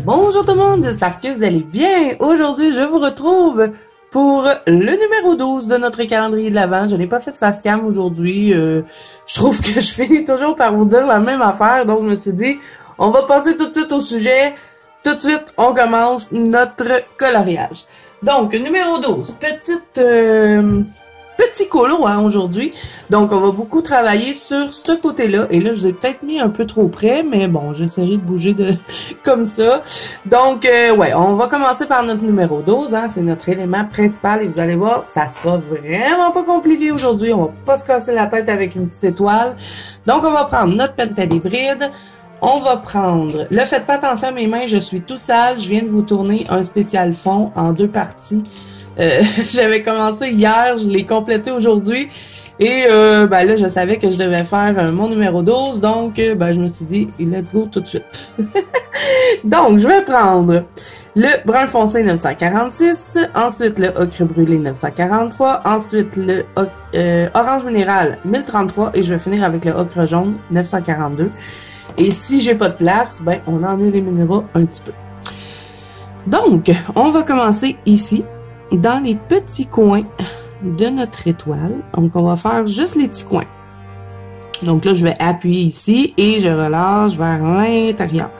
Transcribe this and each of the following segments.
Bonjour tout le monde, j'espère que vous allez bien. Aujourd'hui, je vous retrouve pour le numéro 12 de notre calendrier de l'Avent. Je n'ai pas fait de face cam aujourd'hui. Je trouve que je finis toujours par vous dire la même affaire. Donc, je me suis dit, on va passer tout de suite au sujet. Tout de suite, on commence notre coloriage. Donc, numéro 12, petit colo aujourd'hui. Donc, on va beaucoup travailler sur ce côté-là. Et là, je vous ai peut-être mis un peu trop près, mais bon, j'essaierai de bouger comme ça. Donc, ouais, on va commencer par notre numéro 12. Hein, c'est notre élément principal et vous allez voir, ça sera vraiment pas compliqué aujourd'hui. On va pas se casser la tête avec une petite étoile. Donc, on va prendre notre pentel hybride. On va prendre... Là, faites pas attention à mes mains, je suis tout sale. Je viens de vous tourner un spécial fond en 2 parties. J'avais commencé hier, je l'ai complété aujourd'hui. Et ben là, je savais que je devais faire mon numéro 12. Donc, ben, je me suis dit, let's go tout de suite. Donc, je vais prendre le brun foncé 946. Ensuite, le ocre brûlé 943. Ensuite, le orange minéral 1033. Et je vais finir avec le ocre jaune 942. Et si j'ai pas de place, ben, on en éliminera un petit peu. Donc, on va commencer ici, dans les petits coins de notre étoile. Donc, on va faire juste les petits coins. Donc là, je vais appuyer ici et je relâche vers l'intérieur.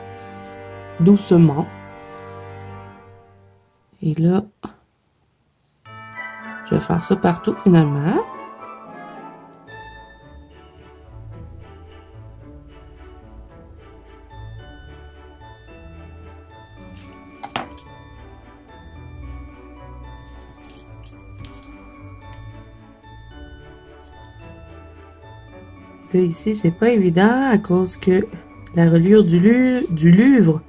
Doucement. Et là, je vais faire ça partout finalement. Là, ici, c'est pas évident à cause que la reliure du livre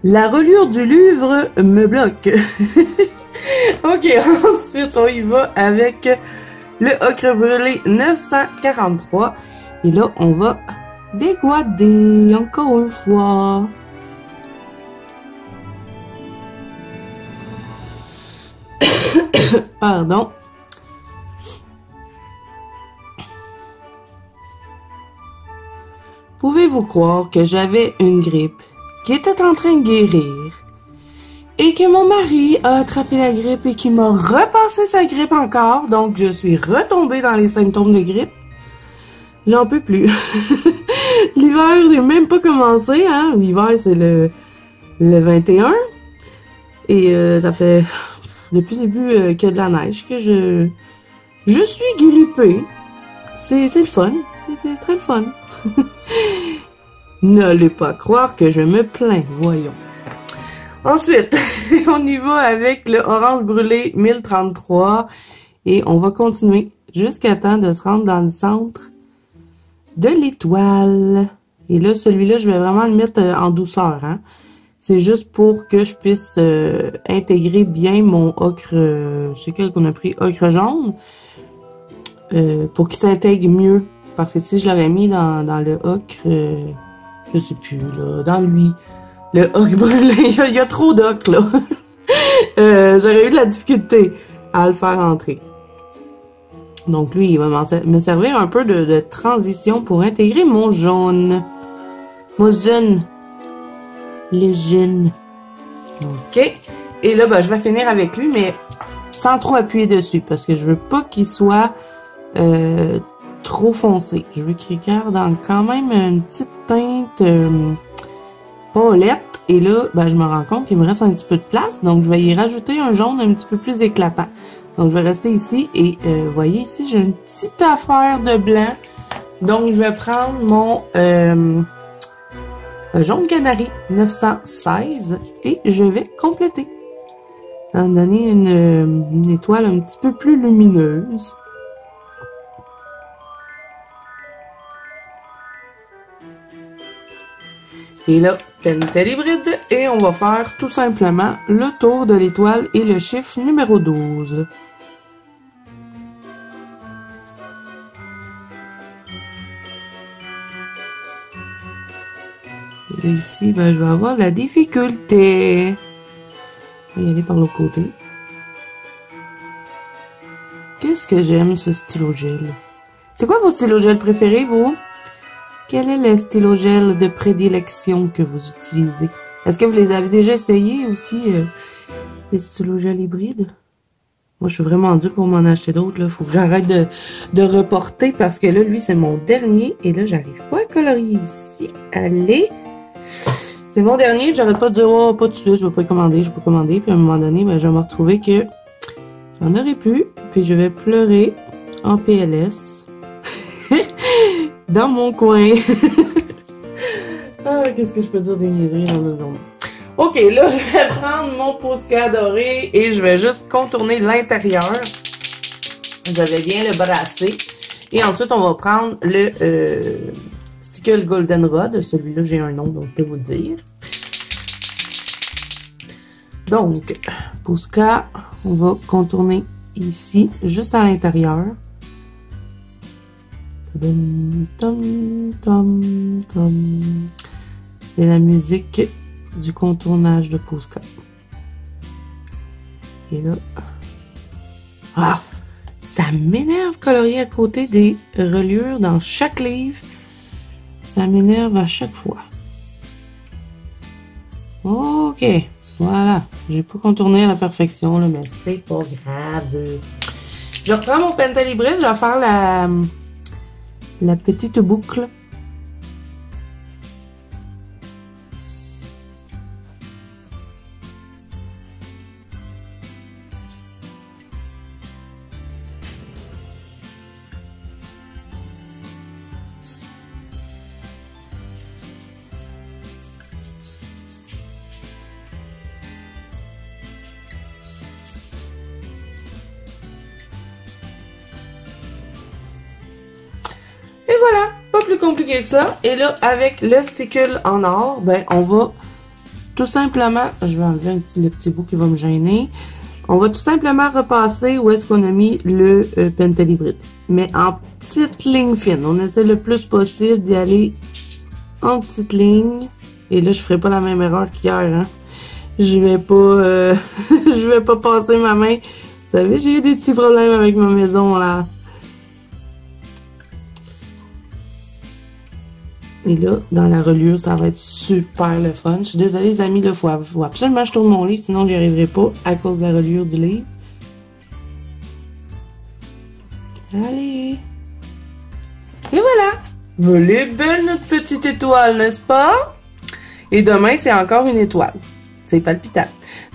me bloque. Ok, ensuite, on y va avec le ocre brûlé 943. Et là, on va dégoider encore une fois. Pardon. Pouvez-vous croire que j'avais une grippe qui était en train de guérir et que mon mari a attrapé la grippe et qu'il m'a repassé sa grippe encore, donc je suis retombée dans les symptômes de grippe? J'en peux plus. L'hiver n'est même pas commencé, hein? L'hiver, c'est le 21. Et ça fait depuis le début qu'il y a de la neige que je suis grippée. C'est le fun. C'est très le fun. N'allez pas croire que je me plains, voyons. Ensuite, on y va avec le orange brûlé 1033 et on va continuer jusqu'à temps de se rendre dans le centre de l'étoile. Et là, celui-là, je vais vraiment le mettre en douceur. Hein. C'est juste pour que je puisse intégrer bien mon ocre, c'est quel qu'on a pris, ocre jaune, pour qu'il s'intègre mieux. Parce que si je l'aurais mis dans le ocre, je sais plus, là, dans lui, le ocre brûlé, il y a trop d'ocre, là. J'aurais eu de la difficulté à le faire entrer. Donc lui, il va me servir un peu de transition pour intégrer mon jaune. Mon jaune. Le jaune. OK. Et là, ben, je vais finir avec lui, mais sans trop appuyer dessus, parce que je veux pas qu'il soit... trop foncé. Je veux qu'il garde quand même une petite teinte paulette. Et là, ben, je me rends compte qu'il me reste un petit peu de place. Donc, je vais y rajouter un jaune un petit peu plus éclatant. Donc, je vais rester ici. Et vous voyez ici, j'ai une petite affaire de blanc. Donc, je vais prendre mon jaune canari 916 et je vais compléter. Ça va me donner une étoile un petit peu plus lumineuse. Et là, pentel hybride, et on va faire tout simplement le tour de l'étoile et le chiffre numéro 12. Et ici, ben, je vais avoir la difficulté. Je vais y aller par l'autre côté. Qu'est-ce que j'aime, ce stylo gel? C'est quoi vos stylos gel préférés, vous? Quel est le stylo gel de prédilection que vous utilisez? Est-ce que vous les avez déjà essayés aussi, les stylos gel hybrides? Moi, je suis vraiment due pour m'en acheter d'autres, là. Faut que j'arrête de reporter parce que là, lui, c'est mon dernier. Et là, j'arrive pas à colorier ici. Allez! C'est mon dernier. J'aurais pas dit, oh, pas tout de suite, je vais pas commander, je vais pas commander. Puis à un moment donné, ben, je vais me retrouver que j'en aurai plus. Puis je vais pleurer en PLS. Dans mon coin. Ah, qu'est-ce que je peux dire des niaiseries dans une journée? Ok, là, je vais prendre mon Posca doré et je vais juste contourner l'intérieur. Je vais bien le brasser. Et ensuite, on va prendre le Stickle Goldenrod. Celui-là, j'ai un nom, donc je peux vous le dire. Donc, Posca, on va contourner ici, juste à l'intérieur. C'est la musique du contournage de Posca. Et là... Ah! Ça m'énerve colorier à côté des reliures dans chaque livre. Ça m'énerve à chaque fois. Ok. Voilà. J'ai pas contourné à la perfection, là, mais c'est pas grave. Je reprends mon Pentel hybride. Je vais faire la petite boucle. Et voilà, pas plus compliqué que ça. Et là, avec le stickle en or, ben, on va tout simplement, je vais enlever le petit bout qui va me gêner. On va tout simplement repasser où est-ce qu'on a mis le Pentel hybride. Mais en petite ligne fine. On essaie le plus possible d'y aller en petite ligne. Et là, je ferai pas la même erreur qu'hier, hein. Je vais pas, je vais pas passer ma main. Vous savez, j'ai eu des petits problèmes avec ma maison, là. Et là, dans la reliure, ça va être super le fun. Je suis désolée, les amis, il faut absolument que je tourne mon livre, sinon j'y arriverai pas à cause de la reliure du livre. Allez! Et voilà! Elle est belle, notre petite étoile, n'est-ce pas? Et demain, c'est encore une étoile. C'est palpitant.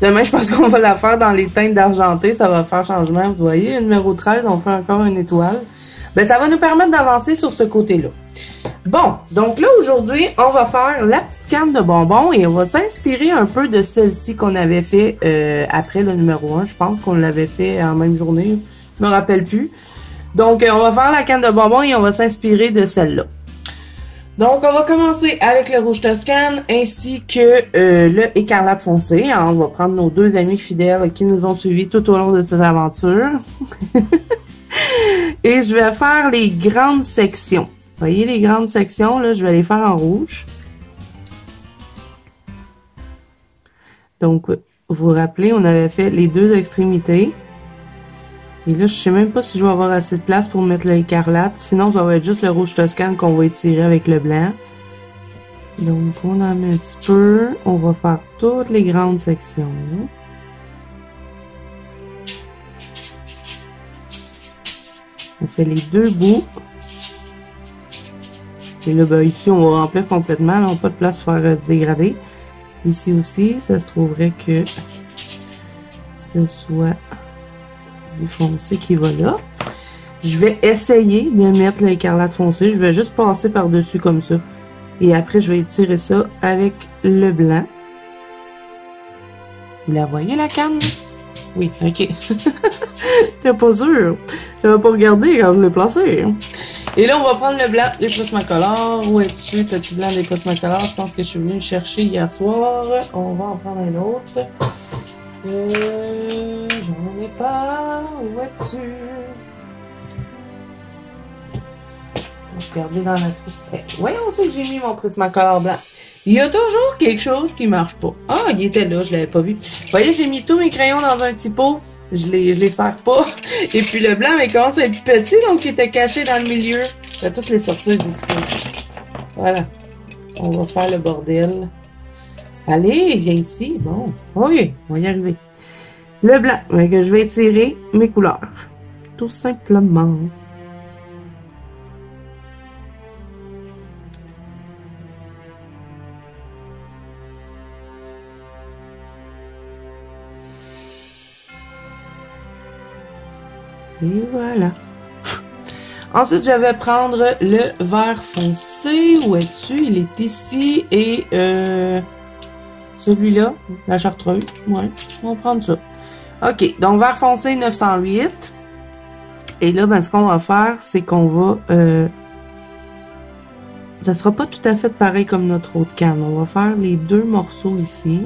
Demain, je pense qu'on va la faire dans les teintes d'argenté. Ça va faire changement. Vous voyez, numéro 13, on fait encore une étoile. Ben, ça va nous permettre d'avancer sur ce côté-là. Bon, donc là, aujourd'hui, on va faire la petite canne de bonbons et on va s'inspirer un peu de celle-ci qu'on avait fait après le numéro 1. Je pense qu'on l'avait fait en même journée. Je me rappelle plus. Donc, on va faire la canne de bonbons et on va s'inspirer de celle-là. Donc, on va commencer avec le rouge Toscane ainsi que le écarlate foncé. On va prendre nos deux amis fidèles qui nous ont suivis tout au long de cette aventure. Et je vais faire les grandes sections. Vous voyez les grandes sections, là, je vais les faire en rouge. Donc, vous vous rappelez, on avait fait les deux extrémités. Et là, je sais même pas si je vais avoir assez de place pour mettre l'écarlate. Sinon, ça va être juste le rouge Toscane qu'on va étirer avec le blanc. Donc, on en met un petit peu. On va faire toutes les grandes sections. On fait les deux bouts. Et là, ben, ici, on va remplir complètement. Là, on n'a pas de place pour faire du dégradé. Ici aussi, ça se trouverait que ce soit du foncé qui va là. Je vais essayer de mettre l'écarlate foncé. Je vais juste passer par-dessus comme ça. Et après, je vais étirer ça avec le blanc. Vous la voyez, la canne? Oui, ok. T'es pas sûr? J'avais pas regardé quand je l'ai placé. Et là, on va prendre le blanc des Prismacolor. Où es-tu, petit blanc des Prismacolor? Je pense que je suis venue le chercher hier soir. On va en prendre un autre. J'en ai pas. Où es-tu? On va regarder dans la trousse. Voyons où c'est que j'ai mis mon Prismacolor blanc. Il y a toujours quelque chose qui marche pas. Ah, il était là, je l'avais pas vu. Vous voyez, j'ai mis tous mes crayons dans un petit pot. Je les sers pas. Et puis le blanc, mais commence à être petit, donc il était caché dans le milieu. Je vais toutes les sortir du petit pot. Voilà. On va faire le bordel. Allez, viens ici. Bon, oui, on va y arriver. Le blanc, que je vais étirer mes couleurs. Tout simplement. Et voilà. Ensuite, je vais prendre le vert foncé. Où es-tu? Il est ici. Et celui-là, la chartreuse. Ouais, on va prendre ça. OK, donc vert foncé 908. Et là, ben, ce qu'on va faire, c'est qu'on va... ça sera pas tout à fait pareil comme notre autre canne. On va faire les deux morceaux ici.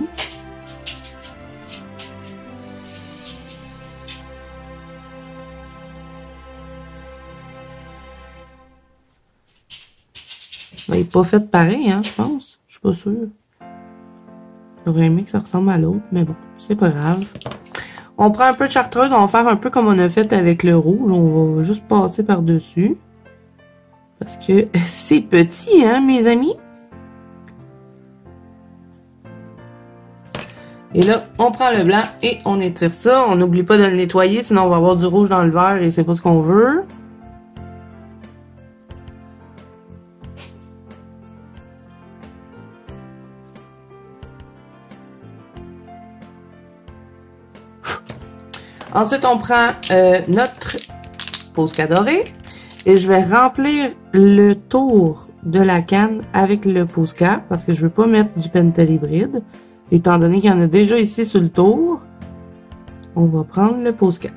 Ben, il n'est pas fait pareil, hein, je pense. Je suis pas sûre. J'aurais aimé que ça ressemble à l'autre, mais bon, c'est pas grave. On prend un peu de chartreuse, on va faire un peu comme on a fait avec le rouge. On va juste passer par-dessus. Parce que c'est petit, hein, mes amis? Et là, on prend le blanc et on étire ça. On n'oublie pas de le nettoyer, sinon on va avoir du rouge dans le vert et c'est pas ce qu'on veut. Ensuite, on prend notre Posca doré et je vais remplir le tour de la canne avec le Posca parce que je veux pas mettre du Pentel hybride. Étant donné qu'il y en a déjà ici sur le tour, on va prendre le Posca.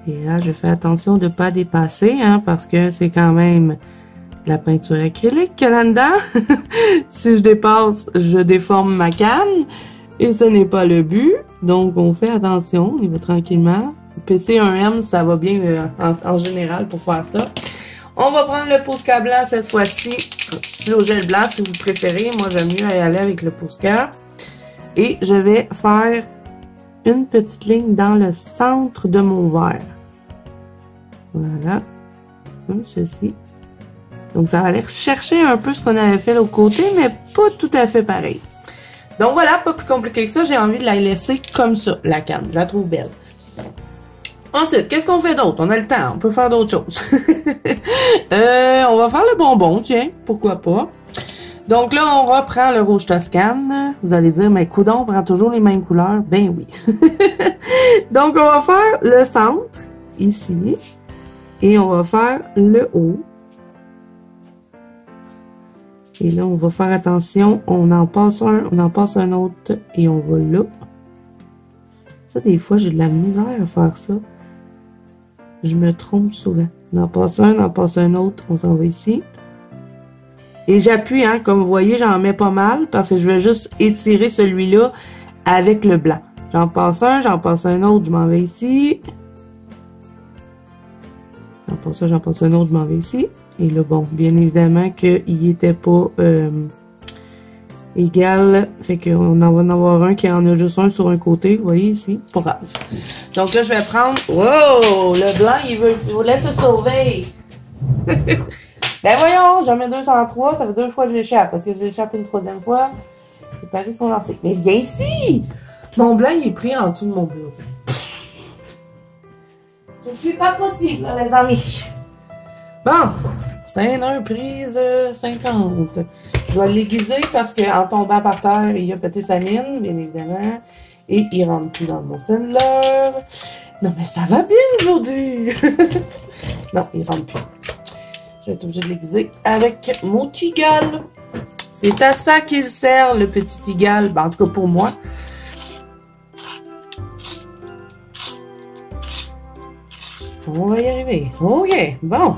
Et là, je fais attention de ne pas dépasser, hein, parce que c'est quand même de la peinture acrylique là-dedans. Si je dépasse, je déforme ma canne. Et ce n'est pas le but. Donc, on fait attention. On y va tranquillement. PC1M, ça va bien en général pour faire ça. On va prendre le Posca blanc cette fois-ci. Sur le gel blanc, si vous préférez. Moi, j'aime mieux aller avec le Posca. Et je vais faire une petite ligne dans le centre de mon verre. Voilà. Comme ceci. Donc, ça va aller chercher un peu ce qu'on avait fait de l'autre côté, mais pas tout à fait pareil. Donc, voilà, pas plus compliqué que ça. J'ai envie de la laisser comme ça, la canne. Je la trouve belle. Ensuite, qu'est-ce qu'on fait d'autre? On a le temps, on peut faire d'autres choses. On va faire le bonbon, tiens, pourquoi pas. Donc là, on reprend le rouge Toscane. Vous allez dire, mais coudonc, on prend toujours les mêmes couleurs. Ben oui. Donc, on va faire le centre, ici. Et on va faire le haut. Et là, on va faire attention. On en passe un autre et on va là. Ça, des fois, j'ai de la misère à faire ça. Je me trompe souvent. On en passe un autre. On s'en va ici. Et j'appuie, hein. Comme vous voyez, j'en mets pas mal parce que je vais juste étirer celui-là avec le blanc. J'en passe un autre. Je m'en vais ici. J'en passe un autre. Je m'en vais ici. Et là, bon, bien évidemment qu'il n'était pas égal. Fait qu'on en va en avoir un qui en a juste un sur un côté. Vous voyez ici? Pas grave. Donc là, je vais prendre... Wow! Le blanc, il voulait se sauver. Ben voyons, j'en mets 203. Ça fait 2 fois que je l'échappe. Parce que je l'échappe une 3e fois. Les paris sont lancés. Mais viens ici! Mon blanc, il est pris en dessous de mon bureau. Je suis pas possible, les amis. Bon, c'est un prise 50. Je vais l'aiguiser parce qu'en tombant par terre, il a pété sa mine, bien évidemment. Et il rentre plus dans mon Staedtler. Non, mais ça va bien aujourd'hui. Non, il rentre plus. Je vais être obligée de l'aiguiser avec mon tigal. C'est à ça qu'il sert, le petit tigal. Ben, en tout cas, pour moi. On va y arriver. OK, bon.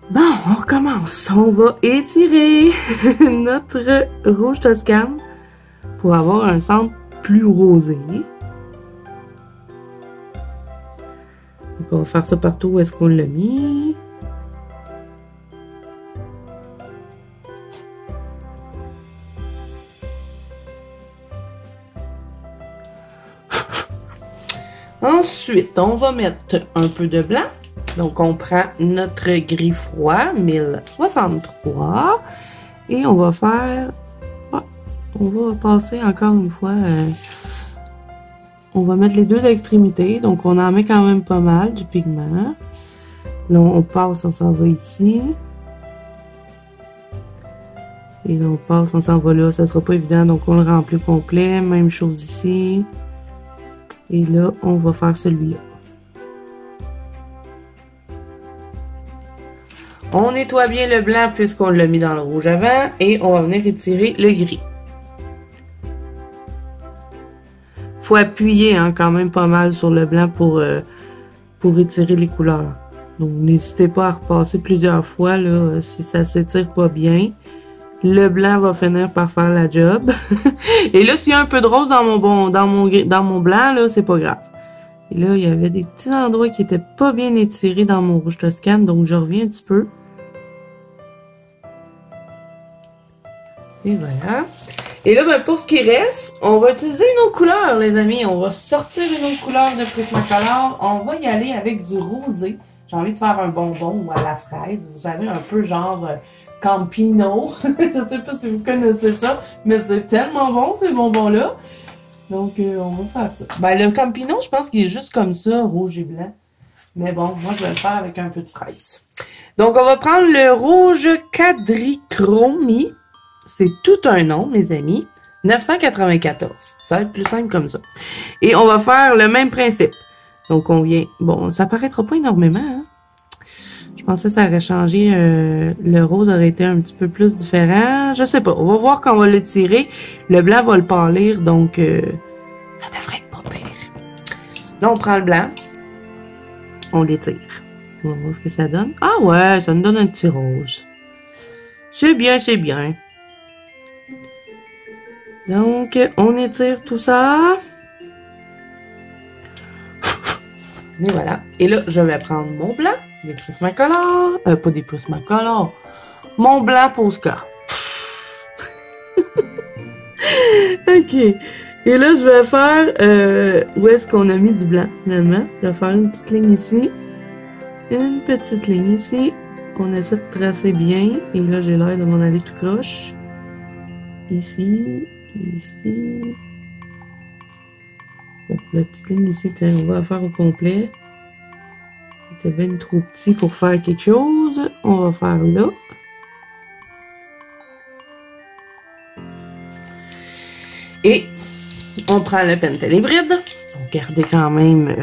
Bon, on recommence. On va étirer notre rouge Toscane pour avoir un centre plus rosé. Donc, on va faire ça partout où est-ce qu'on l'a mis. Ensuite, on va mettre un peu de blanc. Donc, on prend notre gris froid, 1063. Et on va faire... on va passer encore une fois... on va mettre les deux extrémités. Donc, on en met quand même pas mal du pigment. Là, on passe, on s'en va ici. Et là, on passe, on s'en va là. Ça sera pas évident, donc on le remplit complet. Même chose ici. Et là, on va faire celui-là. On nettoie bien le blanc puisqu'on l'a mis dans le rouge avant. Et on va venir étirer le gris. Faut appuyer hein, quand même pas mal sur le blanc pour étirer les couleurs. Donc, n'hésitez pas à repasser plusieurs fois là, si ça s'étire pas bien. Le blanc va finir par faire la job. Et là, s'il y a un peu de rose dans mon blanc, là, c'est pas grave. Et là, il y avait des petits endroits qui étaient pas bien étirés dans mon rouge Toscane, donc je reviens un petit peu. Et voilà. Et là, ben, pour ce qui reste, on va utiliser une autre couleur, les amis. On va sortir une autre couleur de Prismacolor. On va y aller avec du rosé. J'ai envie de faire un bonbon à la fraise. Vous savez, un peu genre Campino. Je sais pas si vous connaissez ça, mais c'est tellement bon, ces bonbons-là. Donc, on va faire ça. Ben, le Campino, je pense qu'il est juste comme ça, rouge et blanc. Mais bon, moi, je vais le faire avec un peu de fraise. Donc, on va prendre le rouge quadrichromie. C'est tout un nom, mes amis. 994. Ça va être plus simple comme ça. Et on va faire le même principe. Donc, on vient... Bon, ça paraîtra pas énormément, hein? Je pensais que ça aurait changé. Le rose aurait été un petit peu plus différent. Je sais pas. On va voir quand on va le tirer. Le blanc va le pâlir, donc ça devrait être pas pire. Là, on prend le blanc. On l'étire. On va voir ce que ça donne. Ah ouais, ça nous donne un petit rose. C'est bien, c'est bien. Donc, on étire tout ça. Et voilà. Et là, je vais prendre mon blanc, des Prismacolor, pas des Prismacolor, mon blanc Posca. Ok. Et là, je vais faire, où est-ce qu'on a mis du blanc, finalement. Je vais faire une petite ligne ici, une petite ligne ici. On essaie de tracer bien. Et là, j'ai l'air de m'en aller tout croche. Ici, ici. Bon, la petite ligne ici, tiens, on va la faire au complet. C'était bien trop petit pour faire quelque chose. On va faire là. Et on prend le pentel hybride. On va garder quand même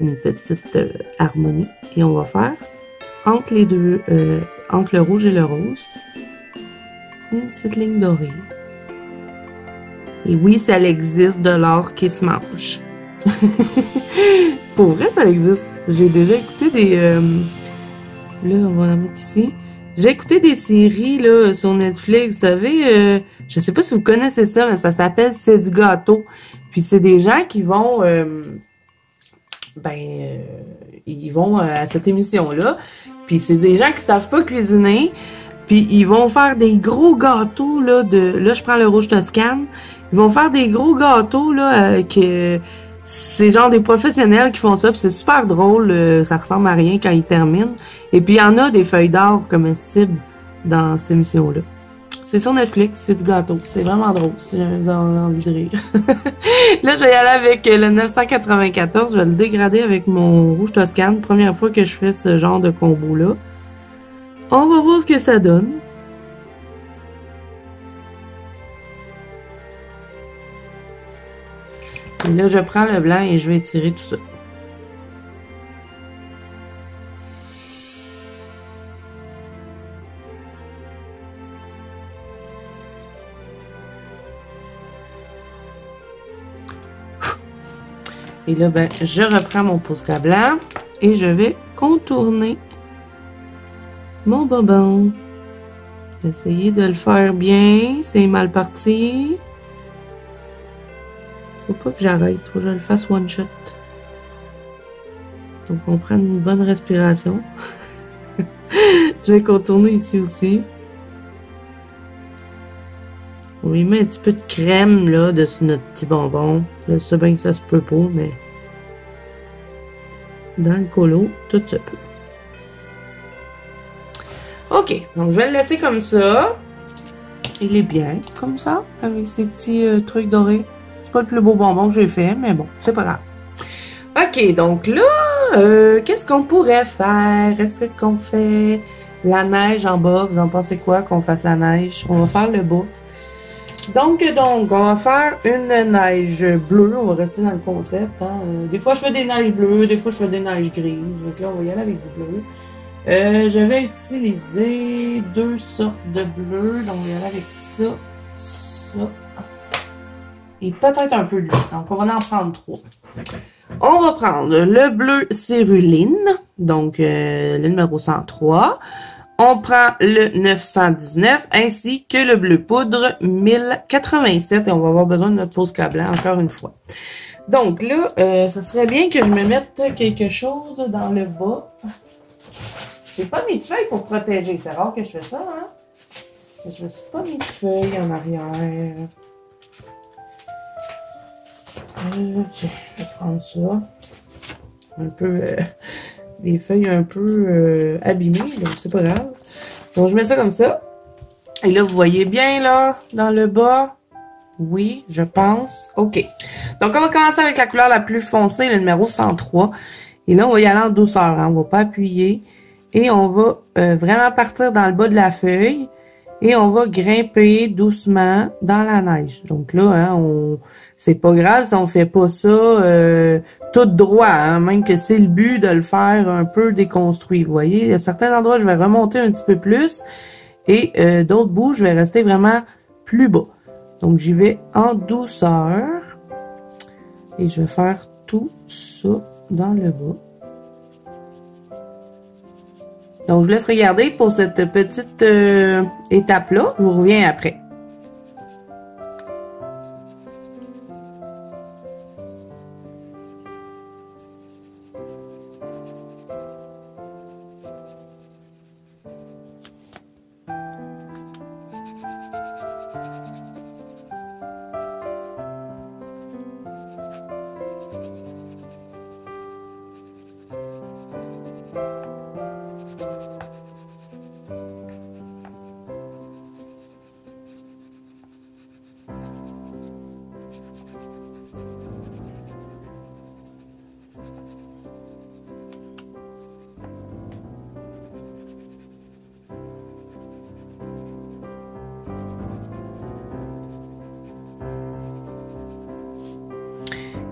une petite harmonie. Et on va faire entre les deux, entre le rouge et le rose, une petite ligne dorée. Et oui, ça existe de l'or qui se mange. Pour vrai, ça existe. J'ai déjà écouté des... là, on va la mettre ici. J'ai écouté des séries là sur Netflix. Vous savez, je sais pas si vous connaissez ça, mais ça s'appelle C'est du gâteau. Puis c'est des gens qui vont... ils vont à cette émission-là. Puis c'est des gens qui savent pas cuisiner. Puis ils vont faire des gros gâteaux là de... Là, je prends le rouge Toscane. Ils vont faire des gros gâteaux, là, que c'est genre des professionnels qui font ça, puis c'est super drôle, ça ressemble à rien quand ils terminent. Et puis il y en a des feuilles d'or comestibles dans cette émission-là. C'est sur Netflix, c'est du gâteau. C'est vraiment drôle, si jamais vous avez envie de rire. Là, je vais y aller avec le 994, je vais le dégrader avec mon rouge Toscane. Première fois que je fais ce genre de combo-là. On va voir ce que ça donne. Et là, je prends le blanc et je vais étirer tout ça. Et là, ben, je reprends mon Posca blanc et je vais contourner mon bonbon. Essayez de le faire bien, c'est mal parti. Faut pas que j'arrête, faut que je le fasse one shot. Donc on prend une bonne respiration. Je vais contourner ici aussi. On lui met un petit peu de crème là dessus notre petit bonbon. Je sais bien que ça se peut pas, mais dans le colo, tout se peut. OK, donc je vais le laisser comme ça. Il est bien, comme ça, avec ses petits trucs dorés. C'est pas le plus beau bonbon que j'ai fait, mais bon, c'est pas grave. OK, donc là, qu'est-ce qu'on pourrait faire? Est-ce qu'on fait la neige en bas? Vous en pensez quoi qu'on fasse la neige? On va faire le bas. Donc, on va faire une neige bleue. On va rester dans le concept. Hein. Des fois, je fais des neiges bleues, des fois, je fais des neiges grises. Donc là, on va y aller avec du bleu. Je vais utiliser 2 sortes de bleu. Donc, on va y aller avec ça, ça et peut-être un peu de lui. Donc, on va en prendre 3. On va prendre le bleu céruline, donc le numéro 103. On prend le 919 ainsi que le bleu poudre 1087 et on va avoir besoin de notre Posca blanc encore une fois. Donc là, ça serait bien que je me mette quelque chose dans le bas. J'ai pas mis de feuilles pour protéger. C'est rare que je fais ça, hein? Je me suis pas mis de feuilles en arrière. Tiens, je vais prendre ça. Un peu... des feuilles un peu abîmées, donc c'est pas grave. Donc je mets ça comme ça. Et là, vous voyez bien là, dans le bas. Oui, je pense. OK. Donc on va commencer avec la couleur la plus foncée, le numéro 103. Et là, on va y aller en douceur, hein. On va pas appuyer. Et on va vraiment partir dans le bas de la feuille. Et on va grimper doucement dans la neige. Donc là, hein, c'est pas grave si on fait pas ça tout droit, hein, même que c'est le but de le faire un peu déconstruit. Vous voyez, il y a certains endroits, je vais remonter un petit peu plus et d'autres bouts, je vais rester vraiment plus bas. Donc, j'y vais en douceur et je vais faire tout ça dans le bas. Donc, je vous laisse regarder pour cette petite étape-là. Je vous reviens après.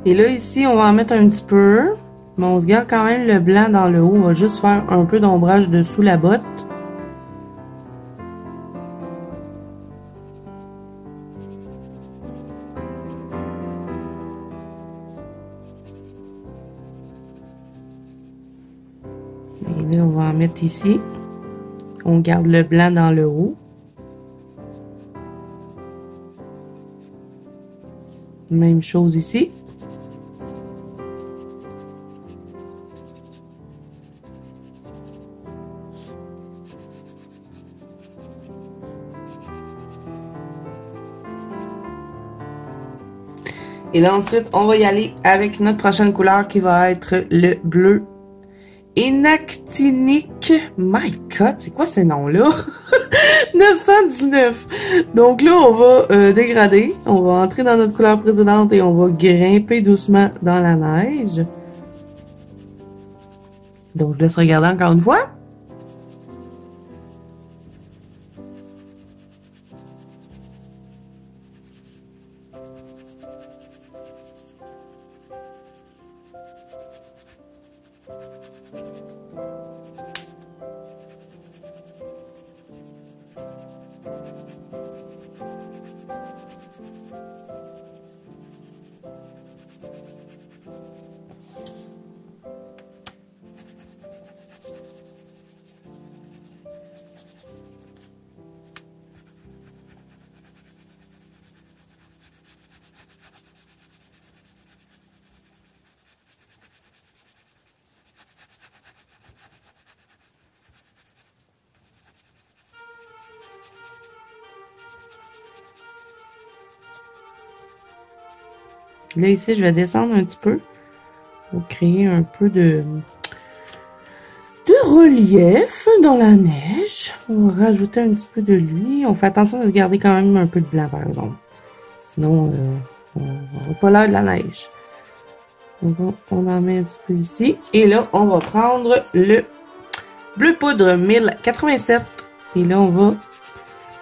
Et là, ici, on va en mettre un petit peu. Mais on se garde quand même le blanc dans le haut. On va juste faire un peu d'ombrage dessous la botte. Et là, on va en mettre ici. On garde le blanc dans le haut. Même chose ici. Et là, ensuite, on va y aller avec notre prochaine couleur qui va être le bleu énactinique. My God, c'est quoi ces noms-là? 919. Donc là, on va dégrader. On va entrer dans notre couleur précédente et on va grimper doucement dans la neige. Donc, je laisse regarder encore une fois. Là, ici, je vais descendre un petit peu pour créer un peu de relief dans la neige. On va rajouter un petit peu de lui. On fait attention de se garder quand même un peu de blanc, par exemple. Sinon, on va pas l'air de la neige. Donc, on en met un petit peu ici. Et là, on va prendre le bleu poudre 1087. Et là, on va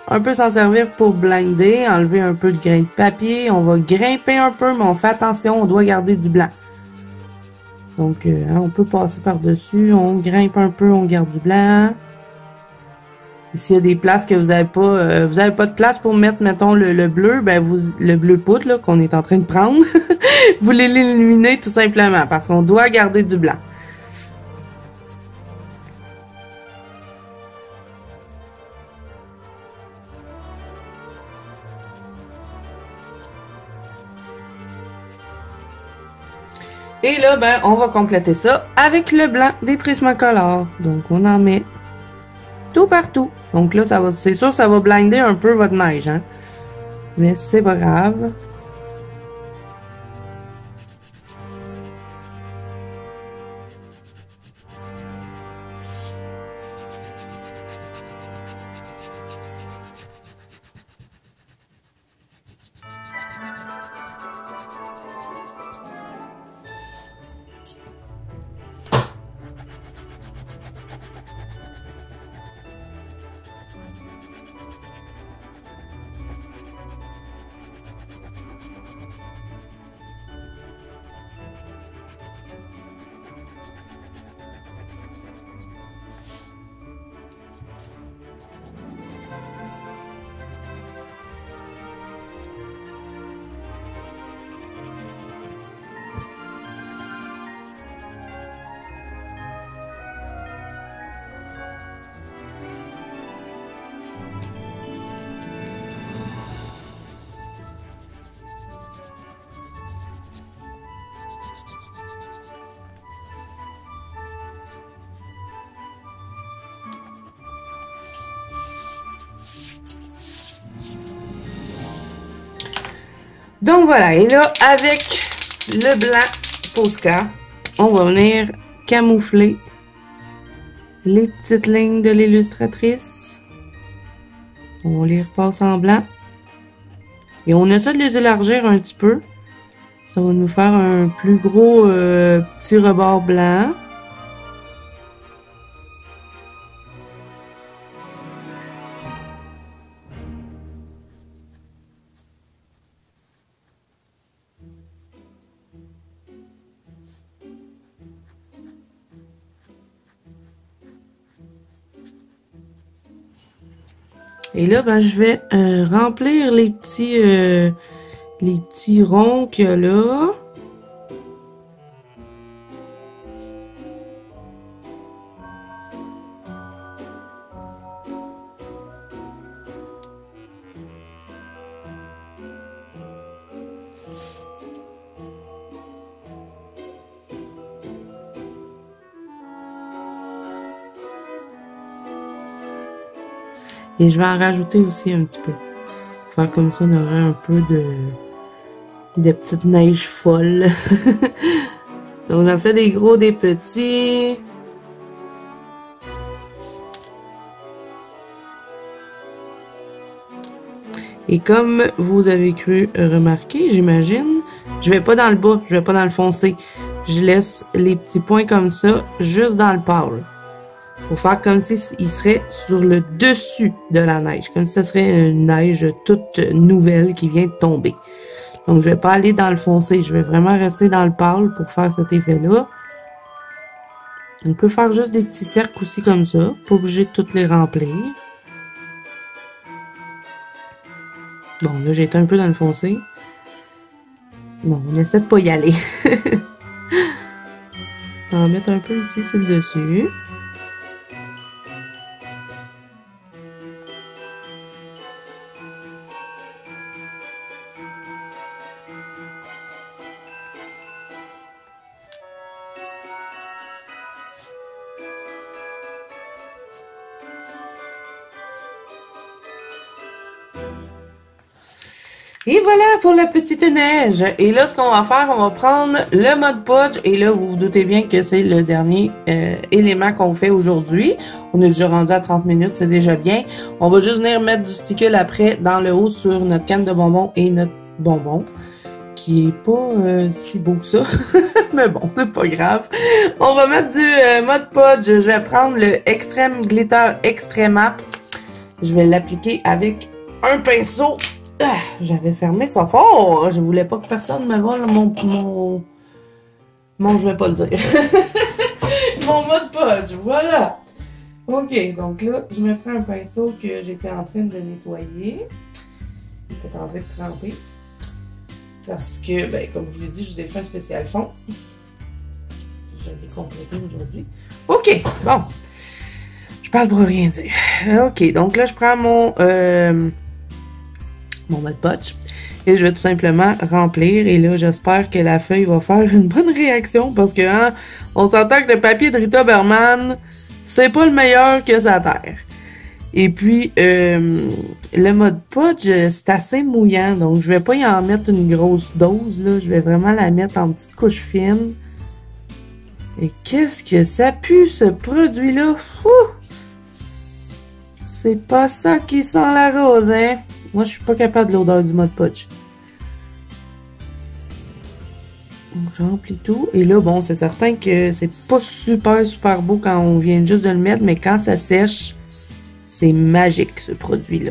un peu s'en servir pour blinder, enlever un peu de grain de papier. On va grimper un peu, mais on fait attention, on doit garder du blanc. Donc, on peut passer par-dessus, on grimpe un peu, on garde du blanc. Et s'il y a des places que vous avez pas de place pour mettre, mettons, le bleu, ben le bleu poudre, là, qu'on est en train de prendre, vous l'éliminez tout simplement, parce qu'on doit garder du blanc. Et là, ben, on va compléter ça avec le blanc des Prismacolor. Donc, on en met tout partout. Donc là, c'est sûr, ça va blinder un peu votre neige, hein. Mais c'est pas grave. Donc voilà, et là, avec le blanc Posca, on va venir camoufler les petites lignes de l'illustratrice. On les repasse en blanc. Et on essaie de les élargir un petit peu. Ça va nous faire un plus gros petit rebord blanc. Et là, ben, je vais remplir les petits ronds qu'il y a là. Et je vais en rajouter aussi un petit peu. Pour faire comme ça, on aurait un peu de petite neige folle. Donc, on a fait des gros, des petits. Et comme vous avez cru remarquer, j'imagine, je vais pas dans le bas, je vais pas dans le foncé. Je laisse les petits points comme ça, juste dans le pâle. Pour faire comme si il serait sur le dessus de la neige. Comme si ce serait une neige toute nouvelle qui vient de tomber. Donc, je vais pas aller dans le foncé. Je vais vraiment rester dans le pâle pour faire cet effet-là. On peut faire juste des petits cercles aussi comme ça. Pas obligé de toutes les remplir. Bon, là, j'ai été un peu dans le foncé. Bon, on essaie de pas y aller. On va en mettre un peu ici sur le dessus. Et voilà pour la petite neige. Et là, ce qu'on va faire, on va prendre le Mod Podge. Et là, vous vous doutez bien que c'est le dernier élément qu'on fait aujourd'hui. On est déjà rendu à 30 minutes, c'est déjà bien. On va juste venir mettre du stickle après dans le haut sur notre canne de bonbons et notre bonbon, qui est pas si beau que ça. Mais bon, c'est pas grave. On va mettre du Mod Podge. Je vais prendre le Extreme Glitter Extrema. Je vais l'appliquer avec un pinceau. Ah, j'avais fermé ça fort. Je voulais pas que personne me vole mon je vais pas le dire. Mon Mod Podge, voilà. Ok, donc là, je me prends un pinceau que j'étais en train de nettoyer. Il était en train de tremper. Parce que, ben, comme je vous l'ai dit, je vous ai fait un spécial fond. Je l'ai complété aujourd'hui. Ok, bon. Je parle pour rien dire. Ok, donc là, je prends mon Mod Podge et je vais tout simplement remplir. Et là, j'espère que la feuille va faire une bonne réaction parce que, hein, on s'entend que le papier de Rita Berman, c'est pas le meilleur que sa terre. Et puis, le Mod Podge, c'est assez mouillant, donc je vais pas y en mettre une grosse dose, là. Je vais vraiment la mettre en petite couche fine. Et qu'est-ce que ça pue, ce produit-là? C'est pas ça qui sent la rose, hein? Moi, je suis pas capable de l'odeur du Mod Podge. Donc, je remplis tout. Et là, bon, c'est certain que c'est pas super beau quand on vient juste de le mettre, mais quand ça sèche, c'est magique, ce produit-là.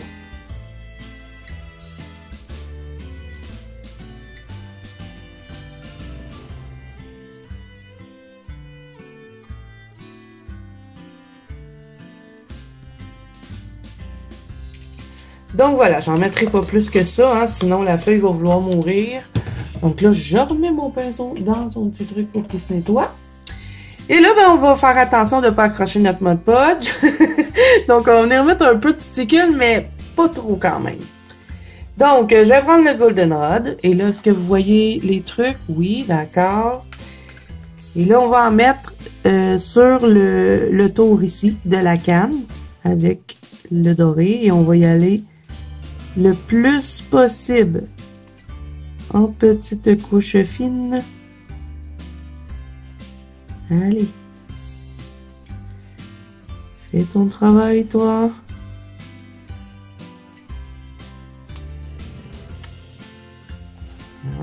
Donc voilà, j'en mettrai pas plus que ça, hein, sinon la feuille va vouloir mourir. Donc là, je remets mon pinceau dans son petit truc pour qu'il se nettoie. Et là, ben, on va faire attention de ne pas accrocher notre Mod Podge. Donc, on va venir mettre un peu de stickle, mais pas trop quand même. Donc, je vais prendre le Goldenrod. Et là, est-ce que vous voyez les trucs? Oui, d'accord. Et là, on va en mettre sur le tour ici de la canne avec le doré. Et on va y aller le plus possible en petite couche fine. Allez. Fais ton travail, toi.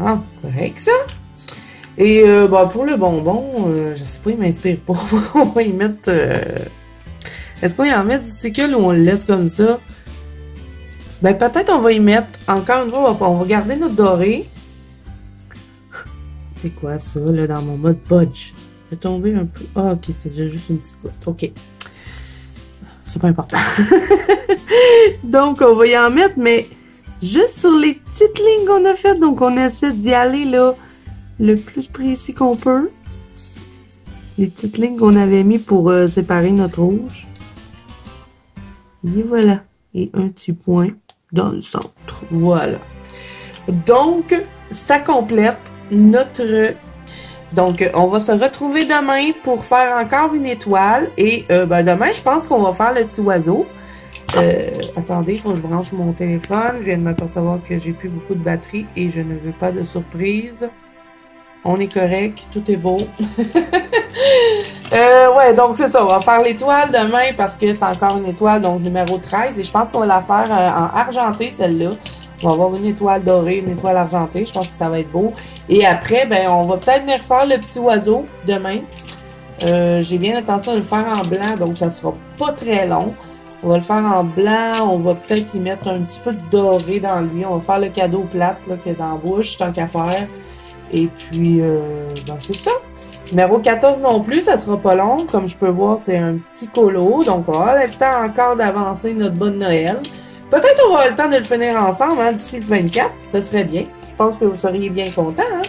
Ah, correct ça. Et bah, pour le bonbon, je sais pas, il m'inspire pas. On va y mettre... Est-ce qu'on y en met du stickle ou on le laisse comme ça? Ben peut-être on va y mettre, encore une fois, on va garder notre doré. C'est quoi ça, là, dans mon Mod Podge? Je vais tomber un peu. Ah, ok, c'est juste une petite goutte. Ok. C'est pas important. Donc, on va y en mettre, mais juste sur les petites lignes qu'on a faites. Donc, on essaie d'y aller, là, le plus précis qu'on peut. Les petites lignes qu'on avait mis pour séparer notre rouge. Et voilà. Et un petit point dans le centre. Voilà. Donc, ça complète notre... Donc, on va se retrouver demain pour faire encore une étoile. Et ben, demain, je pense qu'on va faire le petit oiseau. Attendez, il faut que je branche mon téléphone. Je viens de m'apercevoir que j'ai plus beaucoup de batterie et je ne veux pas de surprise. On est correct, tout est beau. Ouais, donc c'est ça, on va faire l'étoile demain parce que c'est encore une étoile, donc numéro 13. Et je pense qu'on va la faire en argenté, celle-là. On va avoir une étoile dorée, une étoile argentée. Je pense que ça va être beau. Et après, ben, on va peut-être venir faire le petit oiseau demain. J'ai bien l'intention de le faire en blanc, donc ça sera pas très long. On va le faire en blanc. On va peut-être y mettre un petit peu de doré dans lui. On va faire le cadeau plate là, qui est dans la bouche, tant qu'à faire. Et puis, ben, c'est ça. Numéro 14 non plus, ça sera pas long. Comme je peux voir, c'est un petit colo. Donc, on va avoir le temps encore d'avancer notre bonne Noël. Peut-être on va avoir le temps de le finir ensemble, hein, d'ici le 24. Ce serait bien. Je pense que vous seriez bien contents, hein?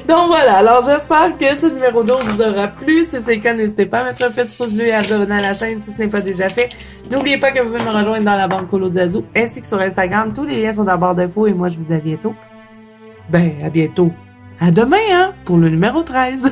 Donc voilà, alors j'espère que ce numéro 12 vous aura plu. Si c'est le cas, n'hésitez pas à mettre un petit pouce bleu et à vous abonner à la chaîne si ce n'est pas déjà fait. N'oubliez pas que vous pouvez me rejoindre dans la bande Colo de Zazou ainsi que sur Instagram. Tous les liens sont dans la barre d'infos et moi je vous dis à bientôt. Ben, à bientôt. À demain, hein, pour le numéro 13.